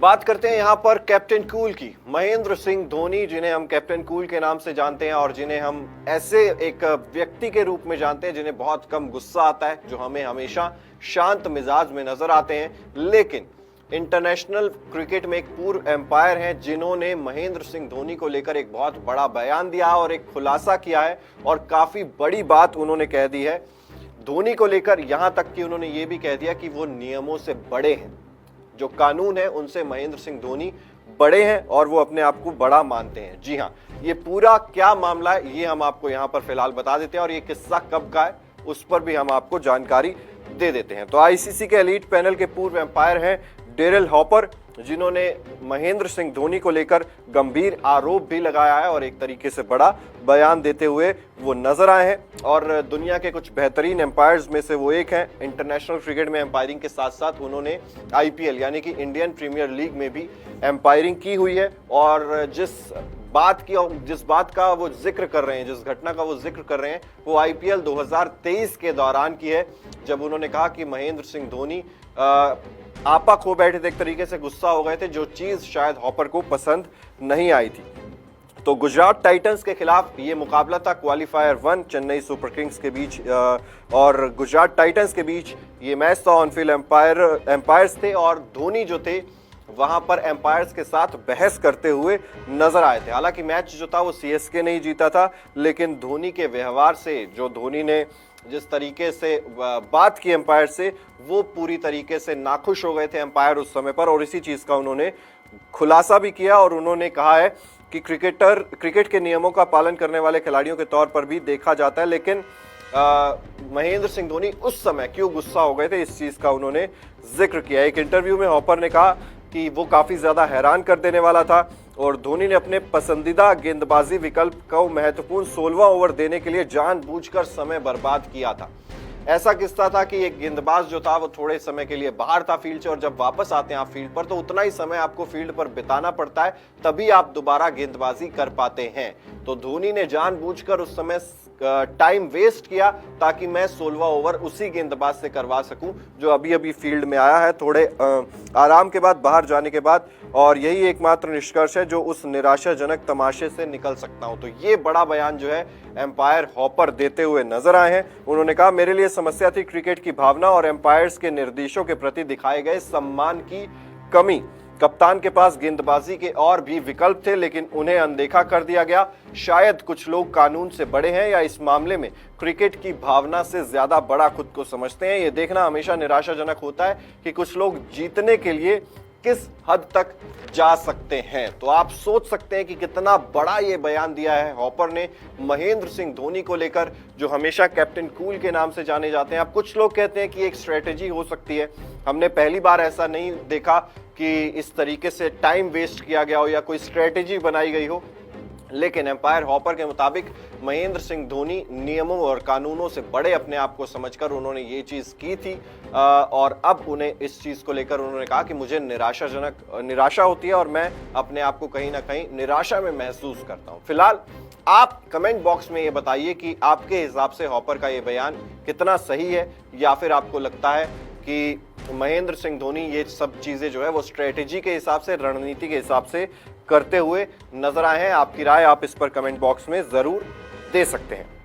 बात करते हैं यहाँ पर कैप्टन कूल की। महेंद्र सिंह धोनी, जिन्हें हम कैप्टन कूल के नाम से जानते हैं और जिन्हें हम ऐसे एक व्यक्ति के रूप में जानते हैं जिन्हें बहुत कम गुस्सा आता है, जो हमें हमेशा शांत मिजाज में नजर आते हैं, लेकिन इंटरनेशनल क्रिकेट में एक पूर्व एम्पायर हैं जिन्होंने महेंद्र सिंह धोनी को लेकर एक बहुत बड़ा बयान दिया और एक खुलासा किया है और काफी बड़ी बात उन्होंने कह दी है धोनी को लेकर। यहां तक कि उन्होंने ये भी कह दिया कि वो नियमों से बड़े हैं, जो कानून है उनसे महेंद्र सिंह धोनी बड़े हैं और वो अपने आप को बड़ा मानते हैं। जी हाँ, ये पूरा क्या मामला है ये हम आपको यहाँ पर फिलहाल बता देते हैं और ये किस्सा कब का है उस पर भी हम आपको जानकारी दे देते हैं। तो आईसीसी के एलीट पैनल के पूर्व एम्पायर हैं डेरिल हॉपर, जिन्होंने महेंद्र सिंह धोनी को लेकर गंभीर आरोप भी लगाया है और एक तरीके से बड़ा बयान देते हुए वो नजर आए हैं और दुनिया के कुछ बेहतरीन एम्पायर्स में से वो एक हैं। इंटरनेशनल क्रिकेट में एम्पायरिंग के साथ साथ उन्होंने आईपीएल यानी कि इंडियन प्रीमियर लीग में भी एम्पायरिंग की हुई है और जिस बात का वो जिक्र कर रहे हैं, जिस घटना का वो जिक्र कर रहे हैं, वो आईपीएल 2023 के दौरान की है, जब उन्होंने कहा कि महेंद्र सिंह धोनी आपा खो बैठे थे, एक तरीके से गुस्सा हो गए थे, जो चीज शायद हॉपर को पसंद नहीं आई थी। तो गुजरात टाइटंस के खिलाफ ये मुकाबला था, क्वालिफायर 1 चेन्नई सुपर किंग्स के बीच और गुजरात टाइटंस के बीच ये मैच था। ऑन फील्ड एम्पायर्स थे और धोनी जो थे वहां पर एम्पायर्स के साथ बहस करते हुए नजर आए थे। हालांकि मैच जो था वो सीएसके नहीं जीता था, लेकिन धोनी के व्यवहार से, जो धोनी ने जिस तरीके से बात की एम्पायर से, वो पूरी तरीके से नाखुश हो गए थे एम्पायर उस समय पर और इसी चीज का उन्होंने खुलासा भी किया और उन्होंने कहा है कि क्रिकेट के नियमों का पालन करने वाले खिलाड़ियों के तौर पर भी देखा जाता है, लेकिन महेंद्र सिंह धोनी उस समय क्यों गुस्सा हो गए थे इस चीज का उन्होंने जिक्र किया। एक इंटरव्यू में हॉपर ने कहा कि वो काफी ज्यादा हैरान कर देने वाला था और धोनी ने अपने पसंदीदा गेंदबाजी विकल्प को महत्वपूर्ण 16वां ओवर देने के लिए जानबूझकर समय बर्बाद किया था। ऐसा किस्सा था कि एक गेंदबाज जो था वो थोड़े समय के लिए बाहर था फील्ड से और जब वापस आते हैं आप फील्ड पर तो उतना ही समय आपको फील्ड पर बिताना पड़ता है, तभी आप दोबारा गेंदबाजी कर पाते हैं। तो धोनी ने जानबूझकर उस समय टाइम वेस्ट किया ताकि मैं 16वां ओवर उसी गेंदबाज से करवा सकूं जो अभी अभी फील्ड में आया है थोड़े आराम के बाद, बाहर जाने के बाद, और यही एकमात्र निष्कर्ष है जो उस निराशाजनक तमाशे से निकल सकता हूं। तो ये बड़ा बयान जो है एम्पायर हॉपर देते हुए नजर आए हैं। उन्होंने कहा, मेरे लिए समस्या थी क्रिकेट की भावना और एम्पायर्स के निर्देशों के प्रति दिखाए गए सम्मान की कमी। कप्तान के पास गेंदबाजी के और भी विकल्प थे लेकिन उन्हें अनदेखा कर दिया गया। शायद कुछ लोग कानून से बड़े हैं या इस मामले में क्रिकेट की भावना से ज्यादा बड़ा खुद को समझते हैं। ये देखना हमेशा निराशाजनक होता है कि कुछ लोग जीतने के लिए किस हद तक जा सकते हैं। तो आप सोच सकते हैं कि कितना बड़ा ये बयान दिया है हॉपर ने महेंद्र सिंह धोनी को लेकर, जो हमेशा कैप्टन कूल के नाम से जाने जाते हैं। अब कुछ लोग कहते हैं कि एक स्ट्रेटेजी हो सकती है, हमने पहली बार ऐसा नहीं देखा कि इस तरीके से टाइम वेस्ट किया गया हो या कोई स्ट्रेटेजी बनाई गई हो, लेकिन एम्पायर हॉपर के मुताबिक महेंद्र सिंह धोनी नियमों और कानूनों से बड़े अपने आप को समझकर उन्होंने ये चीज की थी और अब उन्हें इस चीज को लेकर उन्होंने कहा कि मुझे निराशा होती है और मैं अपने आप को कहीं ना कहीं निराशा में महसूस करता हूं। फिलहाल आप कमेंट बॉक्स में ये बताइए कि आपके हिसाब से हॉपर का ये बयान कितना सही है या फिर आपको लगता है कि महेंद्र सिंह धोनी ये सब चीजें जो है वो स्ट्रेटेजी के हिसाब से, रणनीति के हिसाब से करते हुए नजर आए हैं। आपकी राय आप इस पर कमेंट बॉक्स में जरूर दे सकते हैं।